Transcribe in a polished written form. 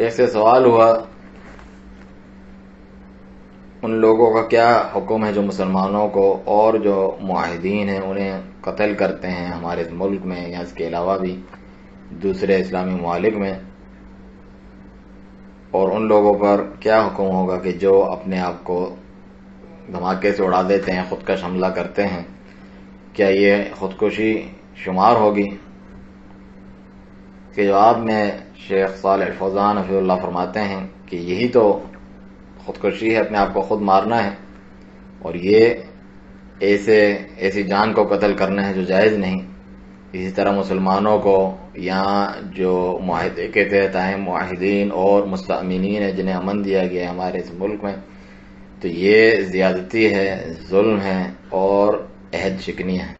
شیخ سے سوال ہوا ان لوگوں کا کیا حکم ہے جو مسلمانوں کو اور جو معاہدین ہیں انہیں قتل کرتے ہیں ہمارے اس ملک میں یا اس کے علاوہ بھی دوسرے اسلامی ممالک میں، اور ان لوگوں پر کیا حکم ہوگا کہ جو اپنے آپ کو دھماکے سے اڑا دیتے ہیں، خودکش حملہ کرتے ہیں، کیا یہ خودکشی شمار ہوگی؟ کہ جواب میں شیخ صالح الفوزان حفظہ اللہ فرماتے ہیں کہ یہی تو خودکشی ہے، اپنے آپ کو خود مارنا ہے، اور یہ ایسی جان کو قتل کرنا ہے جو جائز نہیں۔ اسی طرح مسلمانوں کو یہاں جو معاہدے کے تحت آئے معاہدین اور مستأمنین ہیں جنہیں امن دیا گیا ہے ہمارے اس ملک میں، تو یہ زیادتی ہے، ظلم ہے اور عہد شکنی ہے۔